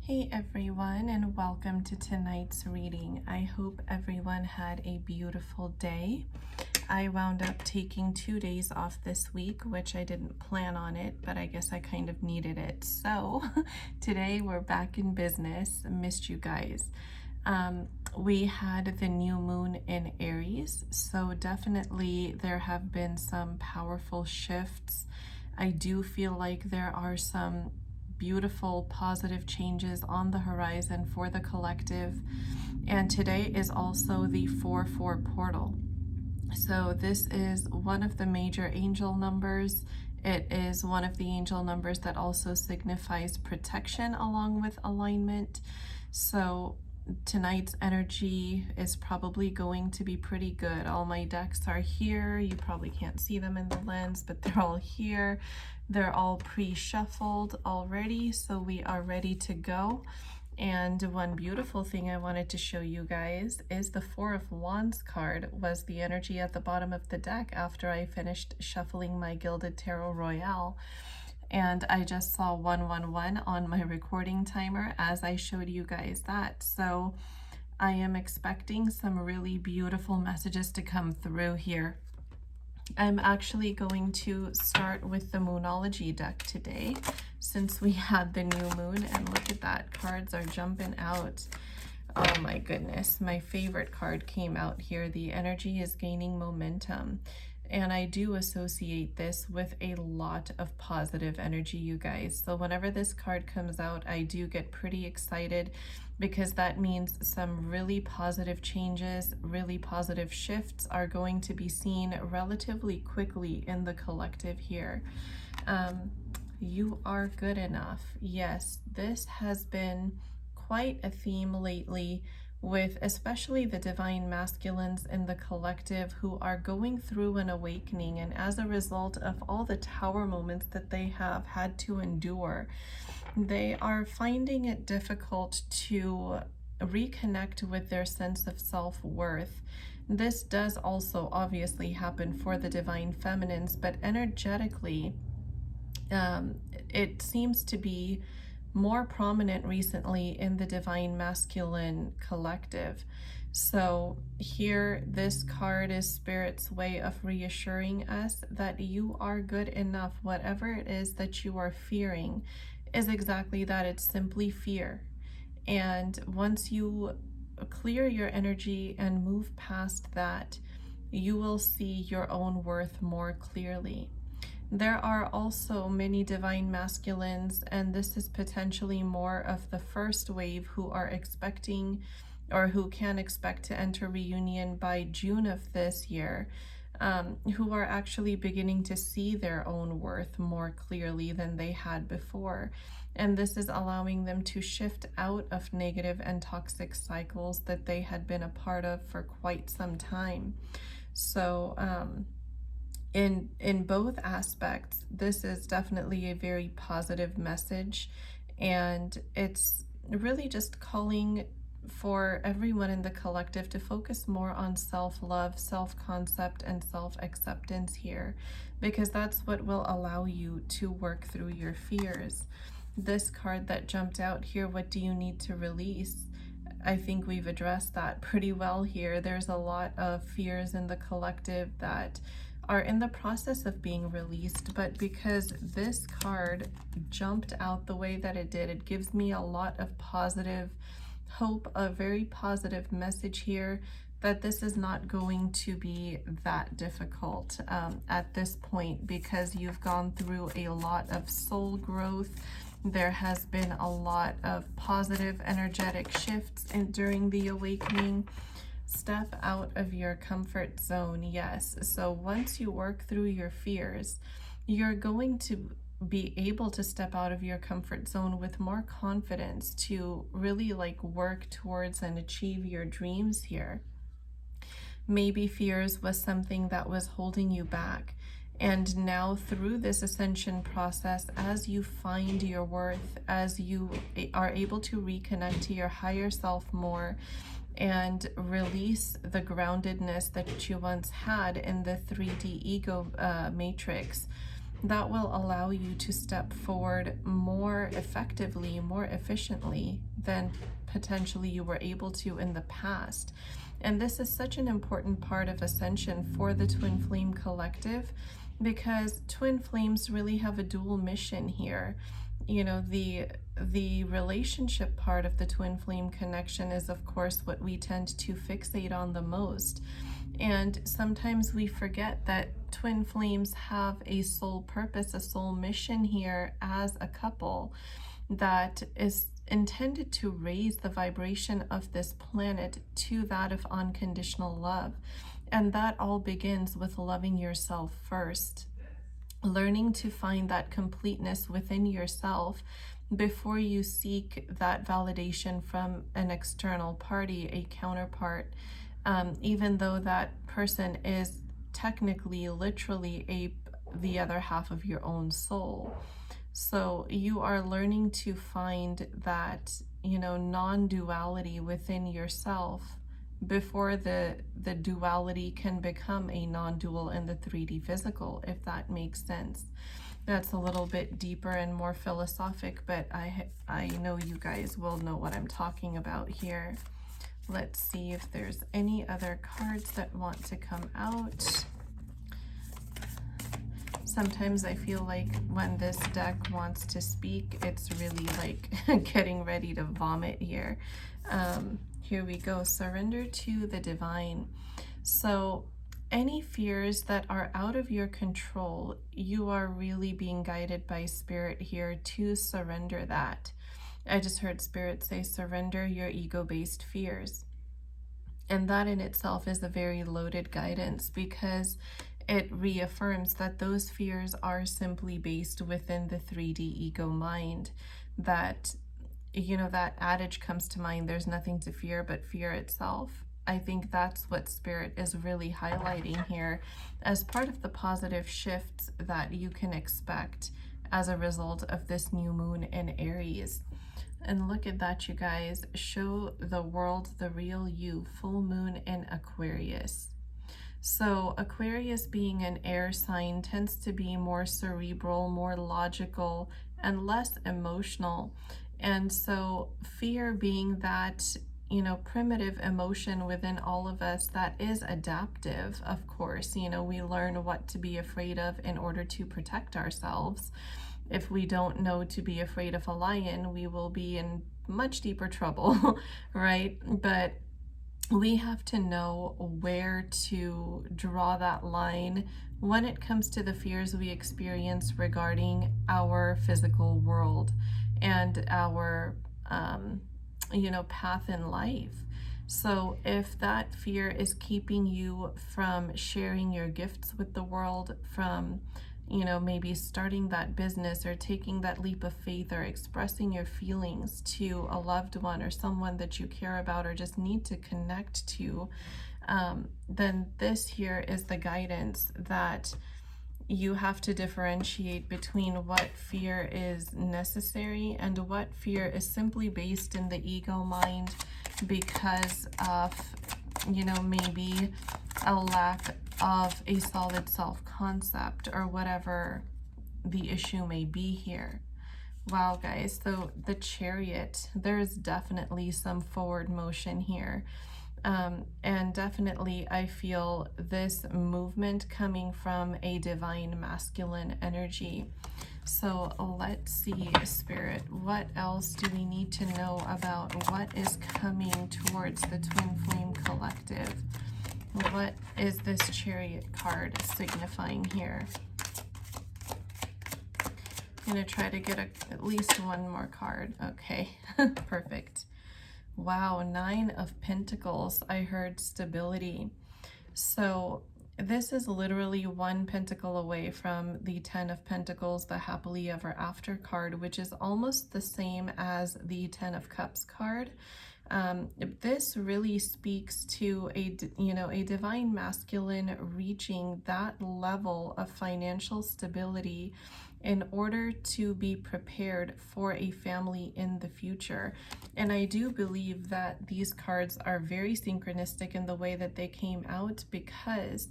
Hey everyone, and welcome to tonight's reading. I hope everyone had a beautiful day. I wound up taking 2 days off this week, which I didn't plan on it, but I guess I kind of needed it. So today we're back in business. Missed you guys. We had the new moon in Aries, so definitely there have been some powerful shifts. I do feel like there are some beautiful positive changes on the horizon for the collective, and today is also the 4-4 portal. So this is one of the major angel numbers. It is one of the angel numbers that also signifies protection along with alignment. So tonight's energy is probably going to be pretty good. All my decks are here. You probably can't see them in the lens, but they're all here. They're all pre-shuffled already, so we are ready to go. And one beautiful thing I wanted to show you guys is the Four of Wands card was the energy at the bottom of the deck after I finished shuffling my Gilded Tarot Royale. And I just saw 111 on my recording timer as I showed you guys that. So I am expecting some really beautiful messages to come through here. I'm actually going to start with the Moonology deck today since we had the new moon, and look at that, cards are jumping out. Oh my goodness, my favorite card came out here. The energy is gaining momentum, and I do associate this with a lot of positive energy, you guys. So whenever this card comes out, I do get pretty excited because that means some really positive changes, really positive shifts are going to be seen relatively quickly in the collective here. You are good enough. Yes, this has been quite a theme lately with especially the divine masculines in the collective who are going through an awakening, and as a result of all the tower moments that they have had to endure, they are finding it difficult to reconnect with their sense of self-worth. This does also obviously happen for the divine feminines, but energetically it seems to be more prominent recently in the divine masculine collective. So here, this card is Spirit's way of reassuring us that you are good enough. Whatever it is that you are fearing is exactly that. It's simply fear. And once you clear your energy and move past that, you will see your own worth more clearly. There are also many divine masculines, and this is potentially more of the first wave, who are expecting or who can expect to enter reunion by June of this year, who are actually beginning to see their own worth more clearly than they had before. And this is allowing them to shift out of negative and toxic cycles that they had been a part of for quite some time. So, in both aspects, this is definitely a very positive message, and it's really just calling for everyone in the collective to focus more on self-love, self-concept, and self-acceptance here, because that's what will allow you to work through your fears. This card that jumped out here, what do you need to release? I think we've addressed that pretty well here. There's a lot of fears in the collective that are in the process of being released, but because this card jumped out the way that it did, it gives me a lot of positive hope, a very positive message here that this is not going to be that difficult at this point, because you've gone through a lot of soul growth. There has been a lot of positive energetic shifts during the awakening. Step out of your comfort zone, yes. So once you work through your fears, you're going to be able to step out of your comfort zone with more confidence to really work towards and achieve your dreams here. Maybe fears was something that was holding you back. And now through this ascension process, as you find your worth, as you are able to reconnect to your higher self more, and release the groundedness that you once had in the 3D ego matrix, that will allow you to step forward more effectively, more efficiently than potentially you were able to in the past. And this is such an important part of Ascension for the Twin Flame Collective, because twin flames really have a dual mission here. You know, the relationship part of the twin flame connection is, of course, what we tend to fixate on the most. And sometimes we forget that twin flames have a soul purpose, a soul mission here as a couple that is intended to raise the vibration of this planet to that of unconditional love. And that all begins with loving yourself first, learning to find that completeness within yourself before you seek that validation from an external party, a counterpart, even though that person is technically, literally the other half of your own soul. So you are learning to find that, non-duality within yourself before the duality can become a non-dual in the 3D physical, if that makes sense. That's a little bit deeper and more philosophic, but I know you guys will know what I'm talking about here. Let's see if there's any other cards that want to come out. Sometimes I feel like when this deck wants to speak, it's really like getting ready to vomit here. Here we go. Surrender to the divine. So any fears that are out of your control, you are really being guided by Spirit here to surrender that. I just heard Spirit say, surrender your ego-based fears. And that in itself is a very loaded guidance, because it reaffirms that those fears are simply based within the 3D ego mind. That, that adage comes to mind, there's nothing to fear but fear itself. I think that's what Spirit is really highlighting here as part of the positive shifts that you can expect as a result of this new moon in Aries. And look at that, you guys. Show the world the real you. Full moon in Aquarius. So Aquarius, being an air sign, tends to be more cerebral, more logical, and less emotional. And so fear, being that, primitive emotion within all of us that is adaptive, of course. We learn what to be afraid of in order to protect ourselves. If we don't know to be afraid of a lion, we will be in much deeper trouble, right? But we have to know where to draw that line when it comes to the fears we experience regarding our physical world and our, path in life. So if that fear is keeping you from sharing your gifts with the world, from maybe starting that business or taking that leap of faith or expressing your feelings to a loved one or someone that you care about or just need to connect to, then this here is the guidance that you have to differentiate between what fear is necessary and what fear is simply based in the ego mind because of, maybe a lack of a solid self-concept or whatever the issue may be here. Wow, guys, so the Chariot, there is definitely some forward motion here. And definitely I feel this movement coming from a divine masculine energy. So let's see, Spirit, what else do we need to know about what is coming towards the Twin Flame Collective? What is this Chariot card signifying here? I'm going to try to get at least one more card. Okay, perfect. Wow, 9 of Pentacles. I heard stability. So this is literally 1 pentacle away from the 10 of Pentacles, the happily ever after card, which is almost the same as the 10 of Cups card. This really speaks to a divine masculine reaching that level of financial stability in order to be prepared for a family in the future. And I do believe that these cards are very synchronistic in the way that they came out, because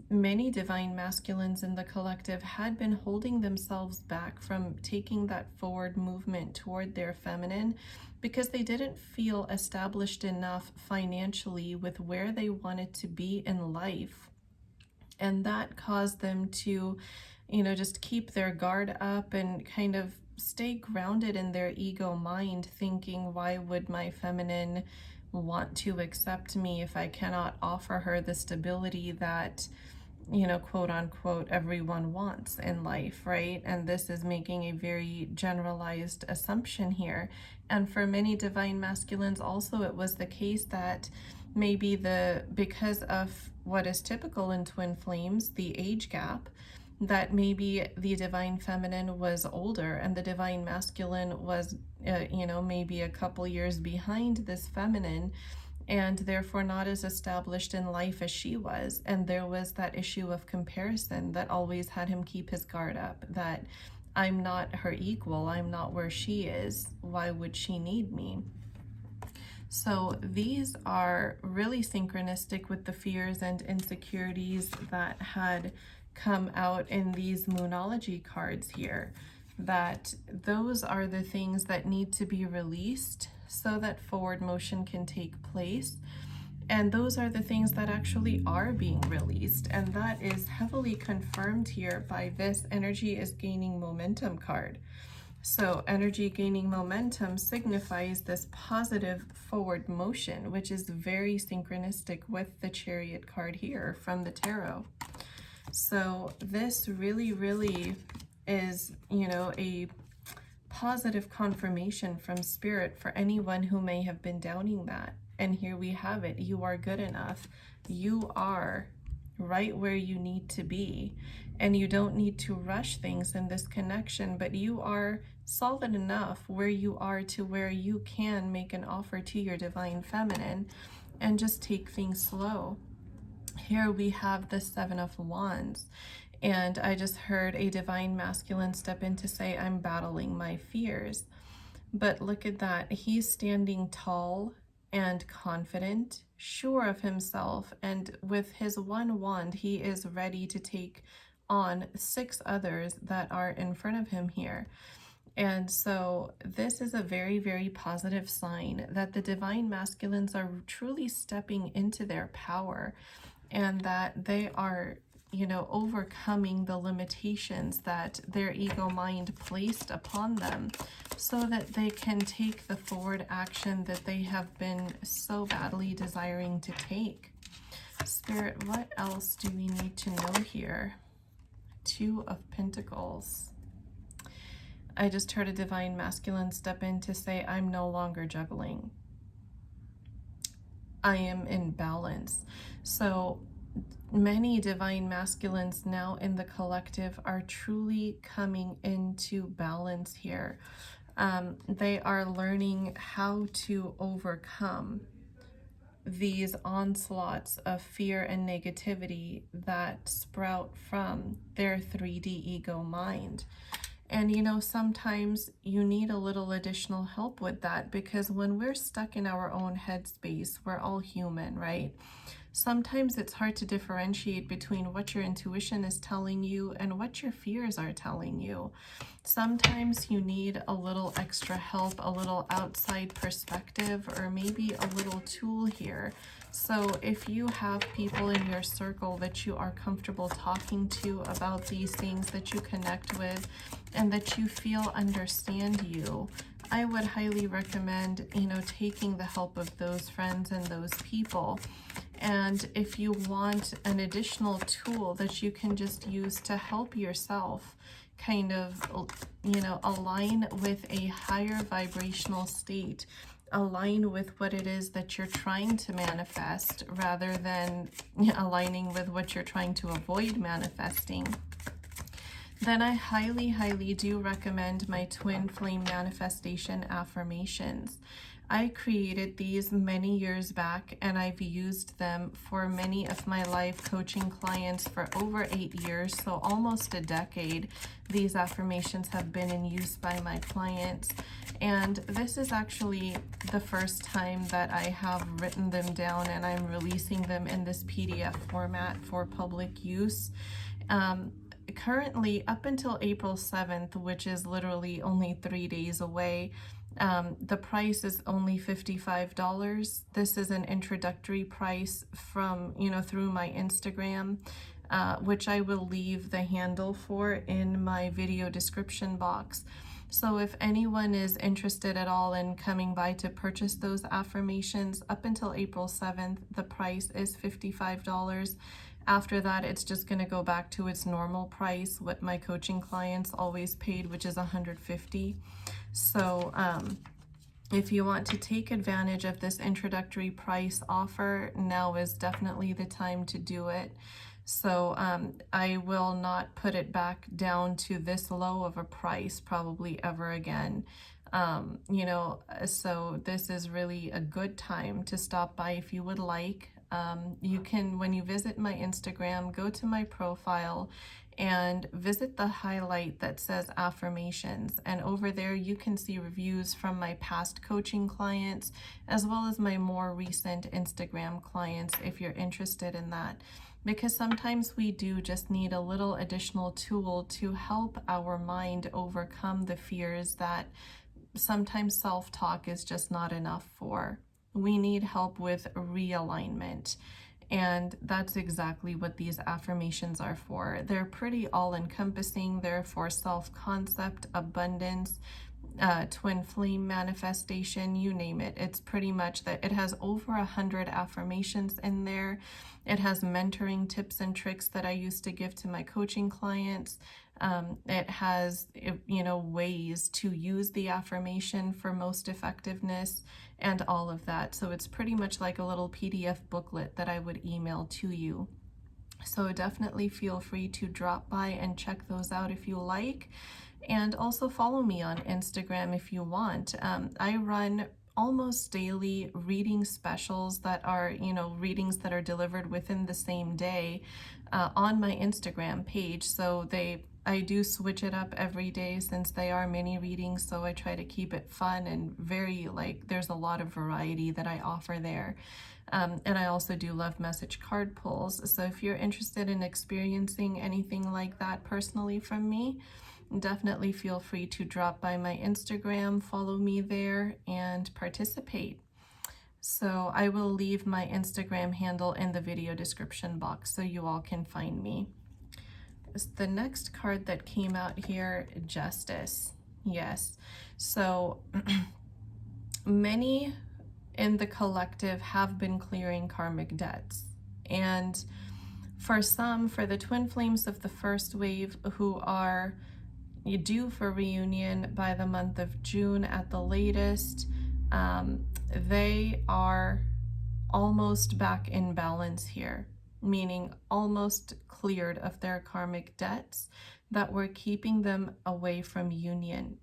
many divine masculines in the collective had been holding themselves back from taking that forward movement toward their feminine because they didn't feel established enough financially with where they wanted to be in life. And that caused them to, just keep their guard up and kind of stay grounded in their ego mind, thinking, why would my feminine want to accept me if I cannot offer her the stability that, quote unquote, everyone wants in life, right? And this is making a very generalized assumption here. And for many divine masculines also, it was the case that maybe because of what is typical in twin flames, the age gap, that maybe the divine feminine was older and the divine masculine was, maybe a couple years behind this feminine, and therefore not as established in life as she was. And there was that issue of comparison that always had him keep his guard up, that I'm not her equal, I'm not where she is, why would she need me? So these are really synchronistic with the fears and insecurities that had come out in these Moonology cards here, that those are the things that need to be released so that forward motion can take place. And those are the things that actually are being released. And that is heavily confirmed here by this energy is gaining momentum card. So energy gaining momentum signifies this positive forward motion, which is very synchronistic with the Chariot card here from the tarot. So this really, really is, a positive confirmation from Spirit for anyone who may have been doubting that. And here we have it. You are good enough. You are right where you need to be. And you don't need to rush things in this connection, but you are solid enough where you are to where you can make an offer to your divine feminine and just take things slow. Here we have the Seven of Wands, and I just heard a divine masculine step in to say, I'm battling my fears. But look at that. He's standing tall and confident, sure of himself, and with his one wand, he is ready to take on 6 others that are in front of him here. And so this is a very, very positive sign that the divine masculines are truly stepping into their power, and that they are, overcoming the limitations that their ego mind placed upon them so that they can take the forward action that they have been so badly desiring to take. Spirit, what else do we need to know here? 2 of Pentacles. I just heard a divine masculine step in to say, I'm no longer juggling. I am in balance. So many divine masculines now in the collective are truly coming into balance here. They are learning how to overcome these onslaughts of fear and negativity that sprout from their 3D ego mind. And sometimes you need a little additional help with that, because when we're stuck in our own headspace, we're all human, right? Sometimes it's hard to differentiate between what your intuition is telling you and what your fears are telling you. Sometimes you need a little extra help, a little outside perspective, or maybe a little tool here. So if you have people in your circle that you are comfortable talking to about these things, that you connect with, and that you feel understand you, I would highly recommend, taking the help of those friends and those people. And if you want an additional tool that you can just use to help yourself kind of, align with a higher vibrational state, align with what it is that you're trying to manifest rather than aligning with what you're trying to avoid manifesting, then I highly, highly do recommend my Twin Flame Manifestation Affirmations. I created these many years back, and I've used them for many of my life coaching clients for over 8 years, so almost a decade. These affirmations have been in use by my clients, and this is actually the first time that I have written them down, and I'm releasing them in this PDF format for public use. Currently, up until April 7th, which is literally only 3 days away, the price is only $55. This is an introductory price from, through my Instagram, which I will leave the handle for in my video description box. So if anyone is interested at all in coming by to purchase those affirmations, up until April 7th, the price is $55. After that, it's just going to go back to its normal price, what my coaching clients always paid, which is $150. So if you want to take advantage of this introductory price offer, now is definitely the time to do it. So I will not put it back down to this low of a price probably ever again. So this is really a good time to stop by if you would like. You can, when you visit my Instagram, go to my profile and visit the highlight that says affirmations, and over there you can see reviews from my past coaching clients as well as my more recent Instagram clients if you're interested in that, because sometimes we do just need a little additional tool to help our mind overcome the fears that sometimes self-talk is just not enough for. We need help with realignment. And that's exactly what these affirmations are for. They're pretty all-encompassing. They're for self-concept, abundance, twin flame manifestation, you name it. It's pretty much that. It has over 100 affirmations in there. It has mentoring tips and tricks that I used to give to my coaching clients. It has, ways to use the affirmation for most effectiveness and all of that. So it's pretty much like a little PDF booklet that I would email to you. So definitely feel free to drop by and check those out if you like. And also follow me on Instagram if you want. I run almost daily reading specials that are, readings that are delivered within the same day on my Instagram page. So I do switch it up every day since they are mini readings, so I try to keep it fun and very, there's a lot of variety that I offer there. And I also do love message card pulls. So if you're interested in experiencing anything like that personally from me, definitely feel free to drop by my Instagram, follow me there, and participate. So I will leave my Instagram handle in the video description box so you all can find me. The next card that came out here, Justice. Yes. So many in the collective have been clearing karmic debts. And for some, for the twin flames of the first wave who are due for reunion by the month of June at the latest, they are almost back in balance here, meaning almost cleared of their karmic debts that were keeping them away from union,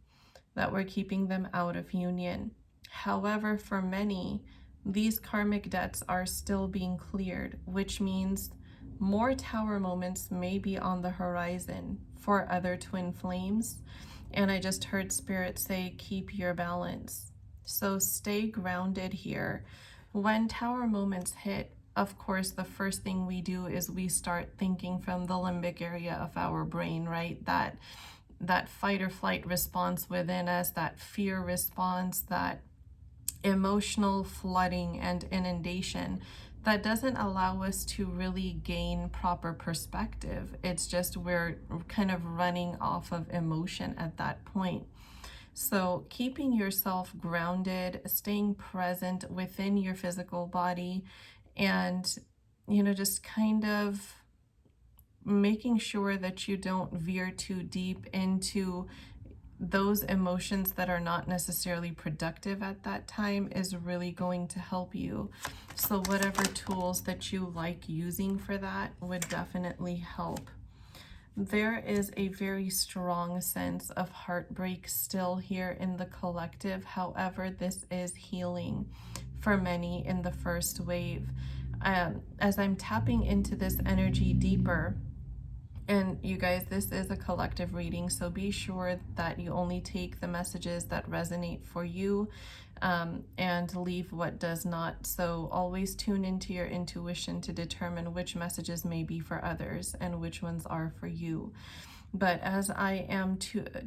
that were keeping them out of union. However, for many, these karmic debts are still being cleared, which means more tower moments may be on the horizon for other twin flames. And I just heard Spirit say, keep your balance. So stay grounded here. When tower moments hit, of course, the first thing we do is we start thinking from the limbic area of our brain, right? That fight or flight response within us, that fear response, that emotional flooding and inundation that doesn't allow us to really gain proper perspective. It's just we're kind of running off of emotion at that point. So keeping yourself grounded, staying present within your physical body, and, just kind of making sure that you don't veer too deep into those emotions that are not necessarily productive at that time is really going to help you. So whatever tools that you like using for that would definitely help. There is a very strong sense of heartbreak still here in the collective. However, this is healing for many in the first wave. As I'm tapping into this energy deeper, and you guys, this is a collective reading, so be sure that you only take the messages that resonate for you, and leave what does not. So always tune into your intuition to determine which messages may be for others and which ones are for you. But as I am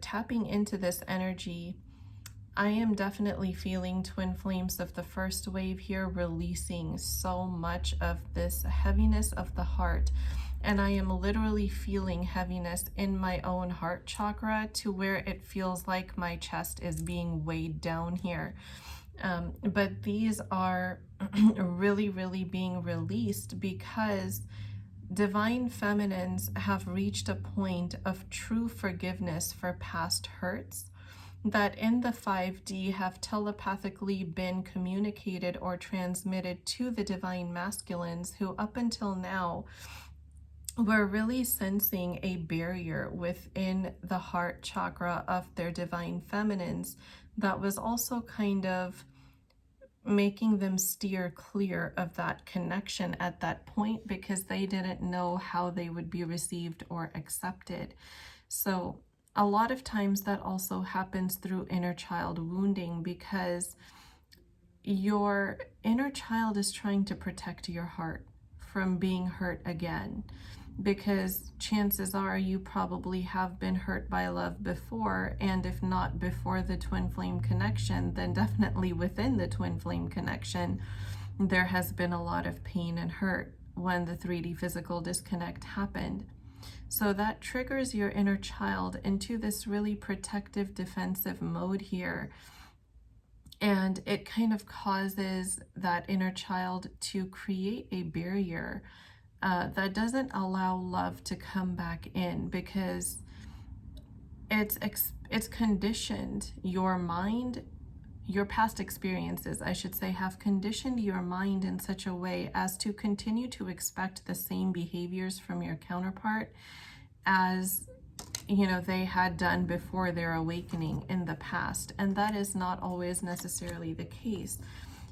tapping into this energy, I am definitely feeling twin flames of the first wave here, releasing so much of this heaviness of the heart. And I am literally feeling heaviness in my own heart chakra to where it feels like my chest is being weighed down here. But these are really, really being released because divine feminines have reached a point of true forgiveness for past hurts that in the 5D have telepathically been communicated or transmitted to the divine masculines who up until now were really sensing a barrier within the heart chakra of their divine feminines that was also kind of making them steer clear of that connection at that point because they didn't know how they would be received or accepted. So a lot of times that also happens through inner child wounding because your inner child is trying to protect your heart from being hurt again, because chances are you probably have been hurt by love before, and if not before the twin flame connection, then definitely within the twin flame connection there has been a lot of pain and hurt when the 3D physical disconnect happened. So that triggers your inner child into this really protective, defensive mode here. And it kind of causes that inner child to create a barrier that doesn't allow love to come back in, because it's conditioned your mind. Your past experiences, I should say, have conditioned your mind in such a way as to continue to expect the same behaviors from your counterpart as, you know, they had done before their awakening in the past. And that is not always necessarily the case.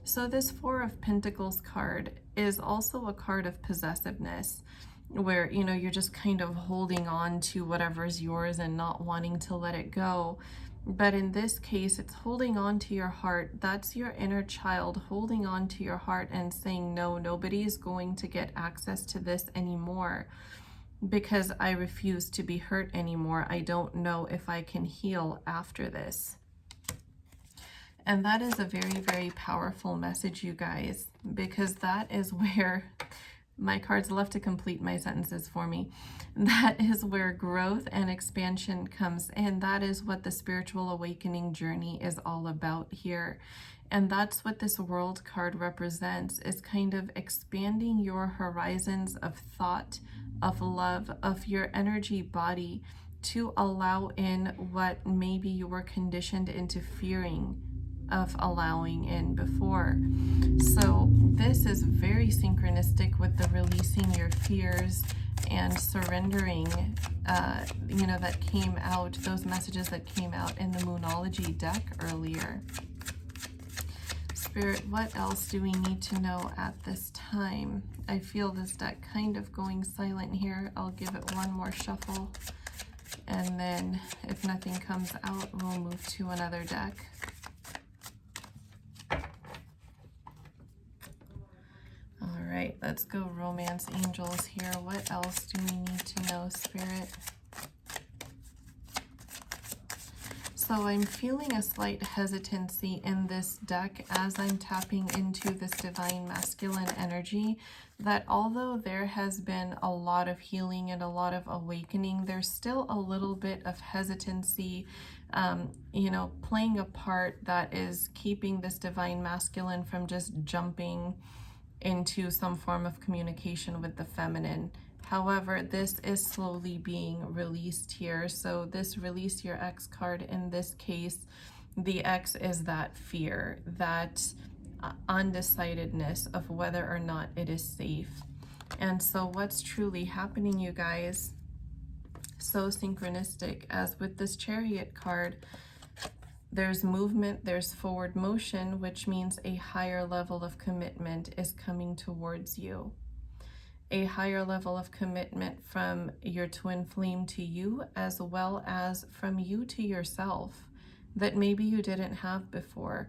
So this Four of Pentacles card is also a card of possessiveness, where, you know, you're just kind of holding on to whatever's yours and not wanting to let it go. But in this case, it's holding on to your heart. That's your inner child holding on to your heart and saying, no, nobody's going to get access to this anymore because I refuse to be hurt anymore. I don't know if I can heal after this. And that is a very, very powerful message, you guys, because that is where my cards love to complete my sentences for me. That is where growth and expansion comes in. That is what the spiritual awakening journey is all about here. And that's what this World card represents, is kind of expanding your horizons of thought, of love, of your energy body to allow in what maybe you were conditioned into fearing of allowing in before. So this is very synchronistic with the releasing your fears and surrendering, you know, that came out, those messages that came out in the Moonology deck earlier. Spirit, what else do we need to know at this time? I feel this deck kind of going silent here. I'll give it one more shuffle, and then if nothing comes out, we'll move to another deck. All right, let's go Romance Angels here. What else do we need to know, Spirit? So I'm feeling a slight hesitancy in this deck as I'm tapping into this divine masculine energy, that although there has been a lot of healing and a lot of awakening, there's still a little bit of hesitancy, you know, playing a part that is keeping this divine masculine from just jumping into some form of communication with the feminine. However, this is slowly being released here. So this Release Your Ex card, in this case, the X is that fear, that undecidedness of whether or not it is safe. And so what's truly happening, you guys, So synchronistic, as with this Chariot card, there's movement, there's forward motion, which means a higher level of commitment is coming towards you. A higher level of commitment from your twin flame to you, as well as from you to yourself, that maybe you didn't have before.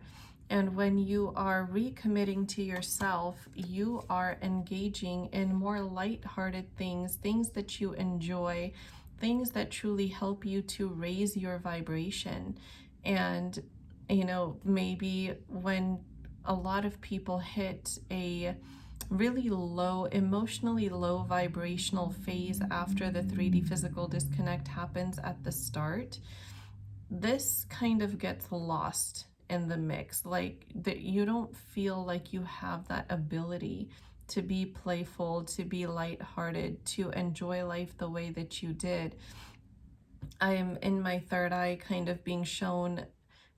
And when you are recommitting to yourself, you are engaging in more lighthearted things, things that you enjoy, things that truly help you to raise your vibration. And, maybe when a lot of people hit a really low, emotionally low vibrational phase after the 3D physical disconnect happens at the start, this kind of gets lost in the mix. Like that, you don't feel like you have that ability to be playful, to be lighthearted, to enjoy life the way that you did. I am in my third eye kind of being shown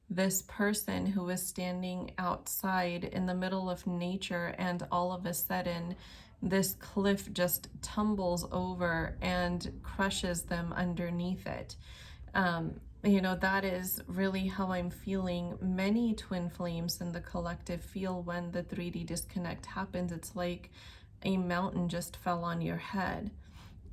this person who was standing outside in the middle of nature, and all of a sudden this cliff just tumbles over and crushes them underneath it. That is really how I'm feeling. Many twin flames in the collective feel when the 3D disconnect happens. It's like a mountain just fell on your head.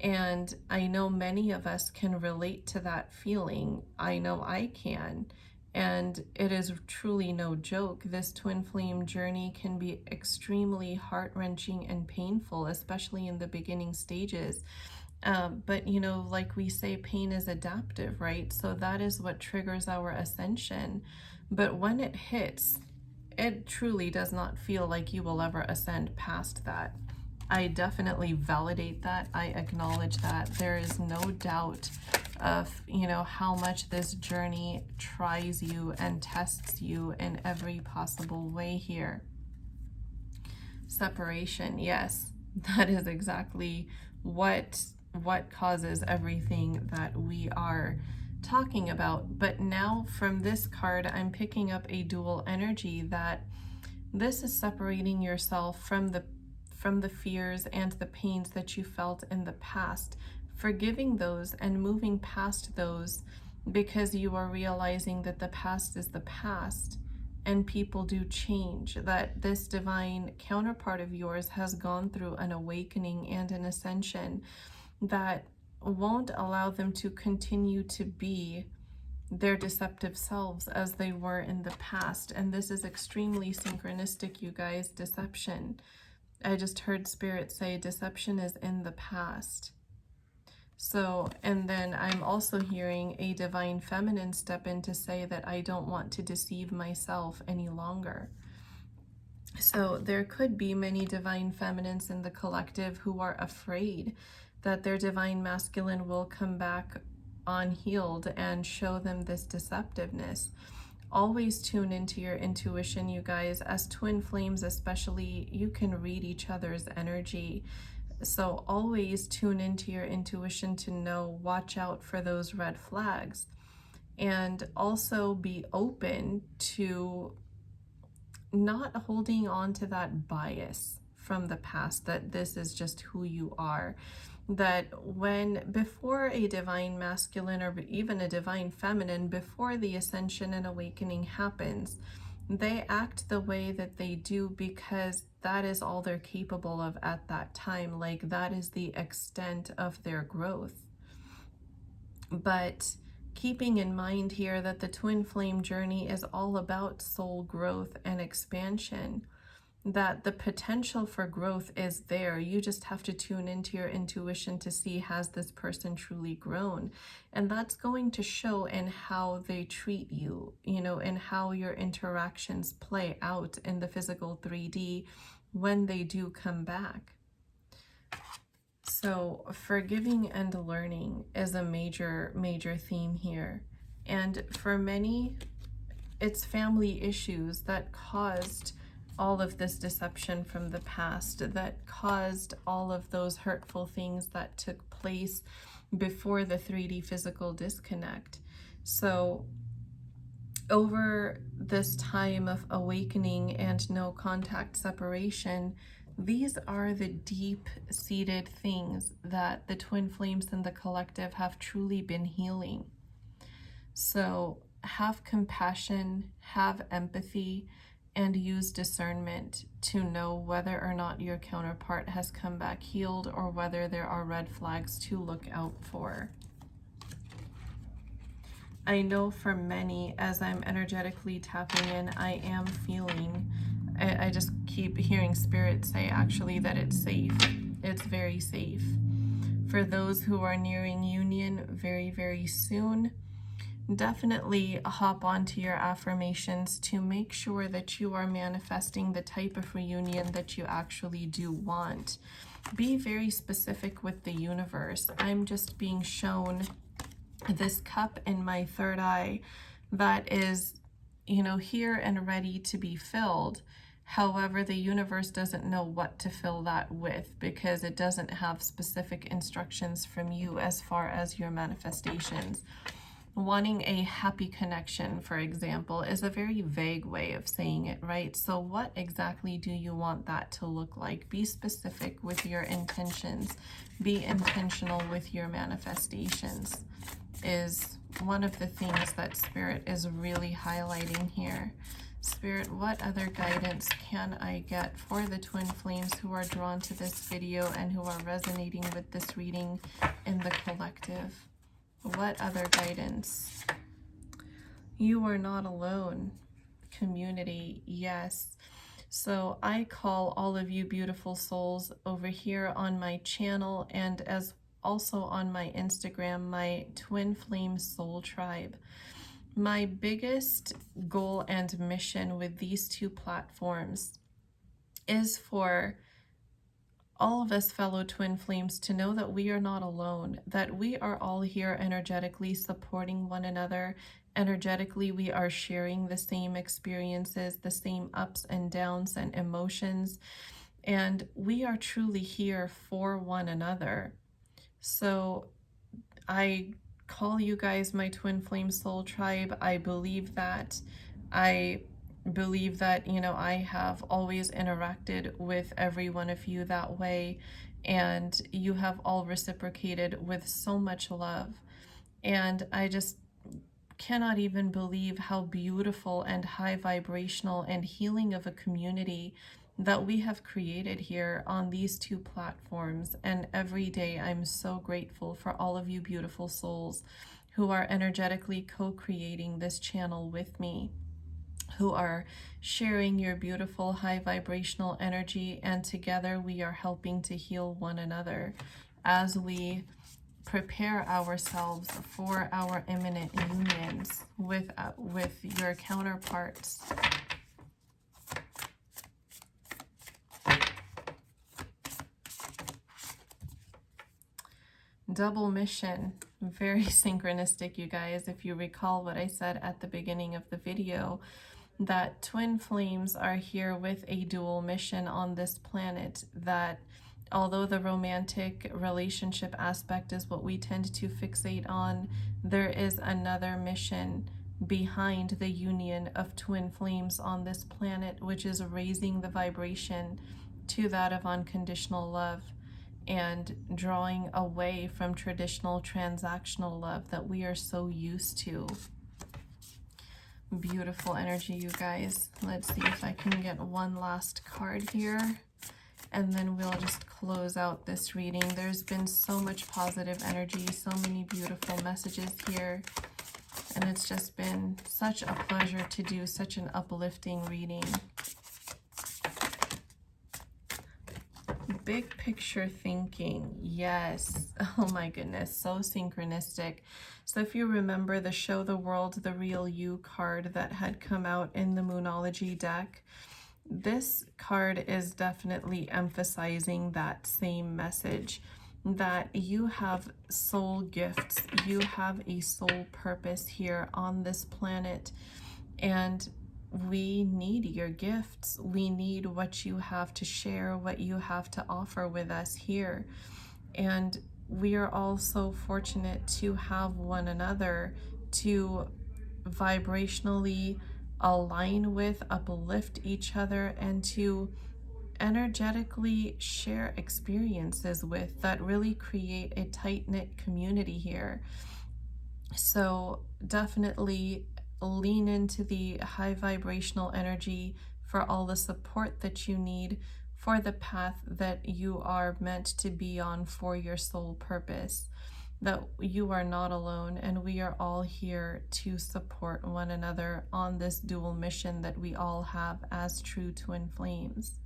And I know many of us can relate to that feeling. I know I can. And it is truly no joke. This twin flame journey can be extremely heart-wrenching and painful, especially in the beginning stages. But like we say, pain is adaptive, right? So that is what triggers our ascension. But when it hits, it truly does not feel like you will ever ascend past that. I definitely validate that. I acknowledge that. There is no doubt of, how much this journey tries you and tests you in every possible way here. Separation, yes, that is exactly what causes everything that we are talking about. But now from this card, I'm picking up a dual energy, that this is separating yourself from the fears and the pains that you felt in the past, forgiving those and moving past those, because you are realizing that the past is the past and people do change, that this divine counterpart of yours has gone through an awakening and an ascension that won't allow them to continue to be their deceptive selves as they were in the past. And this is extremely synchronistic, you guys. Deception. I just heard Spirit say deception is in the past. So, and then I'm also hearing a divine feminine step in to say that I don't want to deceive myself any longer. So there could be many divine feminines in the collective who are afraid that their divine masculine will come back unhealed and show them this deceptiveness. Always tune into your intuition, you guys. As twin flames especially, you can read each other's energy. So always tune into your intuition to know, watch out for those red flags. And also be open to not holding on to that bias from the past, that this is just who you are. That before a divine masculine or even a divine feminine, before the ascension and awakening happens, they act the way that they do because that is all they're capable of at that time. Like that is the extent of their growth. But keeping in mind here that the twin flame journey is all about soul growth and expansion, that the potential for growth is there. You just have to tune into your intuition to see, has this person truly grown? And that's going to show in how they treat you, and how your interactions play out in the physical 3D when they do come back. So forgiving and learning is a major, major theme here. And for many, it's family issues that caused all of this deception from the past, that caused all of those hurtful things that took place before the 3D physical disconnect. So over this time of awakening and no contact separation, These are the deep-seated things that the twin flames and the collective have truly been healing. So have compassion, have empathy, and use discernment to know whether or not your counterpart has come back healed or whether there are red flags to look out for. I know for many, as I'm energetically tapping in, I am feeling, I just keep hearing Spirit say actually that it's safe. It's very safe. For those who are nearing union very, very soon, definitely hop onto your affirmations to make sure that you are manifesting the type of reunion that you actually do want. Be very specific with the universe. I'm just being shown this cup in my third eye that is, here and ready to be filled. However, the universe doesn't know what to fill that with because it doesn't have specific instructions from you as far as your manifestations. Wanting a happy connection, for example, is a very vague way of saying it, right? So what exactly do you want that to look like? Be specific with your intentions. Be intentional with your manifestations is one of the things that Spirit is really highlighting here. Spirit, what other guidance can I get for the twin flames who are drawn to this video and who are resonating with this reading in the collective? What other guidance? You are not alone. Community, yes. So I call all of you beautiful souls over here on my channel and as also on my Instagram, my Twin Flame Soul Tribe. My biggest goal and mission with these two platforms is for all of us fellow twin flames to know that we are not alone, that we are all here energetically supporting one another. Energetically, we are sharing the same experiences, the same ups and downs and emotions, and we are truly here for one another. So I call you guys my Twin Flame Soul Tribe. I believe that. I have always interacted with every one of you that way, and you have all reciprocated with so much love. And I just cannot even believe how beautiful and high vibrational and healing of a community that we have created here on these two platforms. And every day I'm so grateful for all of you beautiful souls who are energetically co-creating this channel with me, who are sharing your beautiful high vibrational energy, and together we are helping to heal one another as we prepare ourselves for our imminent unions with your counterparts. Double mission, very synchronistic, you guys. If you recall what I said at the beginning of the video, that twin flames are here with a dual mission on this planet, that although the romantic relationship aspect is what we tend to fixate on, there is another mission behind the union of twin flames on this planet, which is raising the vibration to that of unconditional love and drawing away from traditional transactional love that we are so used to. Beautiful energy, you guys. Let's see if I can get one last card here, and then we'll just close out this reading. There's been so much positive energy, so many beautiful messages here, and it's just been such a pleasure to do such an uplifting reading. Big picture thinking, yes. Oh my goodness, so synchronistic. So if you remember the Show the World the Real You card that had come out in the Moonology deck, this card is definitely emphasizing that same message, that you have soul gifts, you have a soul purpose here on this planet, and we need your gifts. We need what you have to share, what you have to offer with us here. And we are all so fortunate to have one another to vibrationally align with, uplift each other, and to energetically share experiences with that really create a tight-knit community here. So definitely lean into the high vibrational energy for all the support that you need for the path that you are meant to be on for your soul purpose. That you are not alone, and we are all here to support one another on this dual mission that we all have as true twin flames.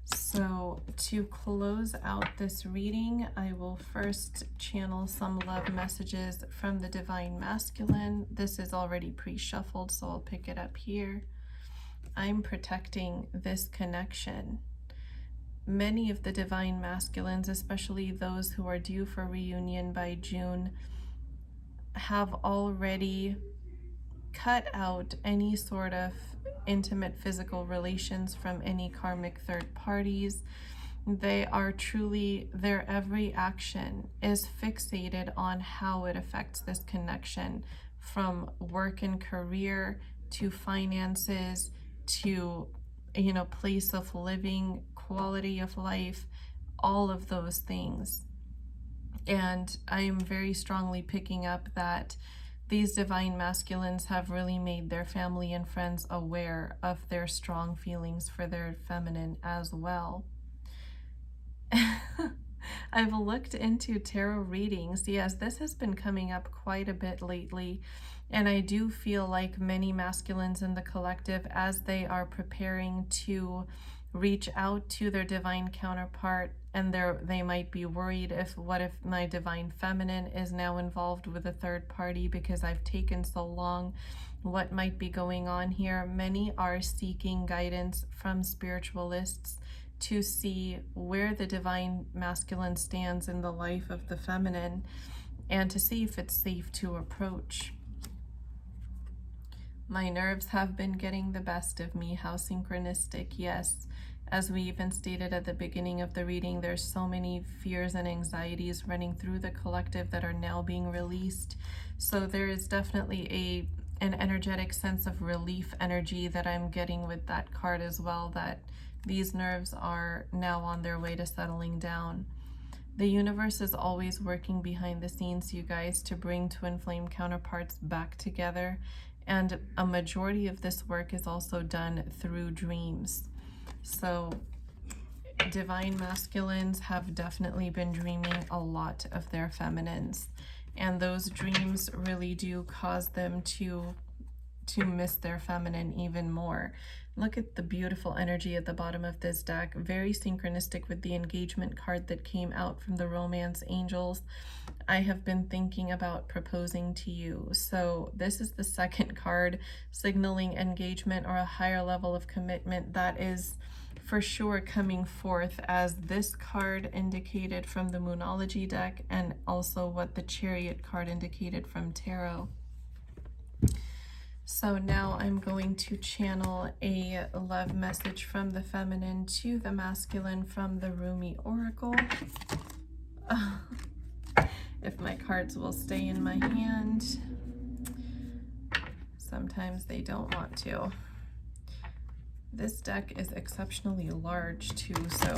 So to close out this reading, I will first channel some love messages from the Divine Masculine. This is already pre-shuffled, so I'll pick it up here. I'm protecting this connection. Many of the Divine Masculines, especially those who are due for reunion by June, have already cut out any sort of intimate physical relations from any karmic third parties. They are truly, their every action is fixated on how it affects this connection, from work and career to finances to, place of living, quality of life, all of those things. And I am very strongly picking up that these Divine Masculines have really made their family and friends aware of their strong feelings for their feminine as well. I've looked into tarot readings. Yes, this has been coming up quite a bit lately. And I do feel like many masculines in the collective, as they are preparing to reach out to their divine counterpart, and they might be worried, what if my divine feminine is now involved with a third party because I've taken so long? What might be going on here? Many are seeking guidance from spiritualists to see where the divine masculine stands in the life of the feminine, and to see if it's safe to approach. My nerves have been getting the best of me. How synchronistic. Yes, as we even stated at the beginning of the reading, there's so many fears and anxieties running through the collective that are now being released. So there is definitely an energetic sense of relief energy that I'm getting with that card as well, that these nerves are now on their way to settling down. The universe is always working behind the scenes, you guys, to bring twin flame counterparts back together. And a majority of this work is also done through dreams. So divine masculines have definitely been dreaming a lot of their feminines. And those dreams really do cause them to miss their feminine even more. Look at the beautiful energy at the bottom of this deck. Very synchronistic with the engagement card that came out from the romance angels. I have been thinking about proposing to you. So this is the second card signaling engagement or a higher level of commitment that is for sure coming forth, as this card indicated from the Moonology deck, and also what the Chariot card indicated from Tarot. So now I'm going to channel a love message from the feminine to the masculine from the Rumi Oracle. If my cards will stay in my hand. Sometimes they don't want to. This deck is exceptionally large too, so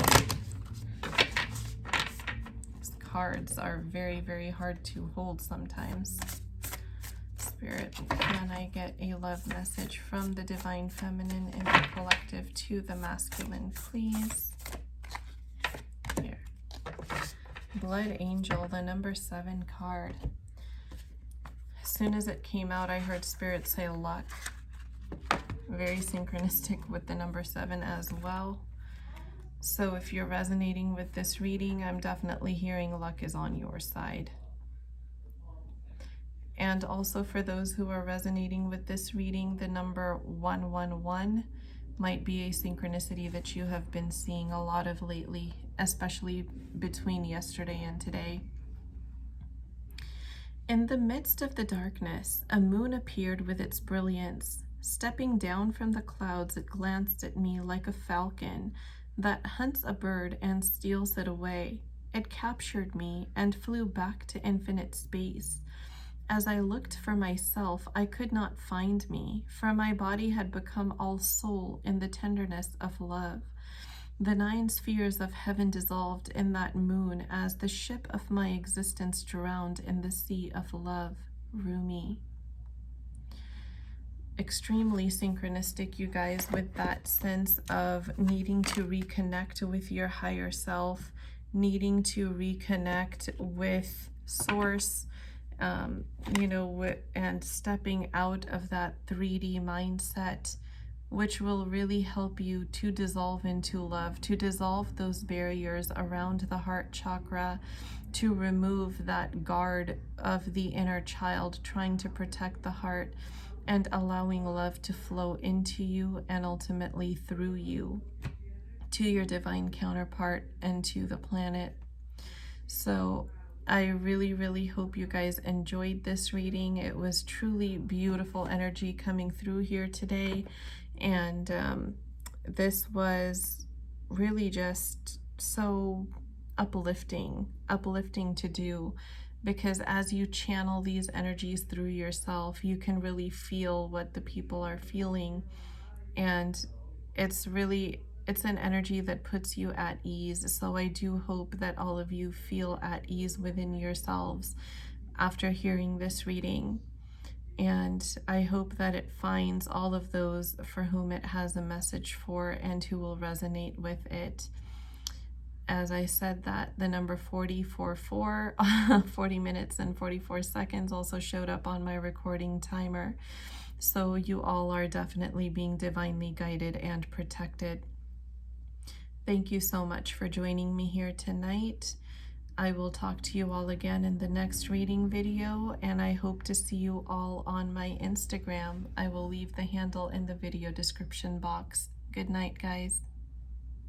these cards are very, very hard to hold sometimes. Spirit, can I get a love message from the divine feminine in the collective to the masculine, please? Here. Blood Angel, the number 7 card. As soon as it came out, I heard Spirit say luck. Very synchronistic with the number 7 as well. So if you're resonating with this reading, I'm definitely hearing luck is on your side. And also for those who are resonating with this reading, the number 111 might be a synchronicity that you have been seeing a lot of lately, especially between yesterday and today. In the midst of the darkness, a moon appeared with its brilliance. Stepping down from the clouds, it glanced at me like a falcon that hunts a bird and steals it away. It captured me and flew back to infinite space. As I looked for myself, I could not find me, for my body had become all soul in the tenderness of love. The 9 spheres of heaven dissolved in that moon as the ship of my existence drowned in the sea of love. Rumi. Extremely synchronistic, you guys, with that sense of needing to reconnect with your higher self, needing to reconnect with source, you know, and stepping out of that 3D mindset, which will really help you to dissolve into love, to dissolve those barriers around the heart chakra, to remove that guard of the inner child trying to protect the heart, and allowing love to flow into you and ultimately through you to your divine counterpart and to the planet. So I really, really hope you guys enjoyed this reading. It was truly beautiful energy coming through here today. And this was really just so uplifting to do, because as you channel these energies through yourself, you can really feel what the people are feeling. And it's an energy that puts you at ease. So I do hope that all of you feel at ease within yourselves after hearing this reading. And I hope that it finds all of those for whom it has a message for and who will resonate with it. As I said that, the number 4044, 40 minutes and 44 seconds, also showed up on my recording timer. So you all are definitely being divinely guided and protected. Thank you so much for joining me here tonight. I will talk to you all again in the next reading video, and I hope to see you all on my Instagram. I will leave the handle in the video description box. Good night, guys.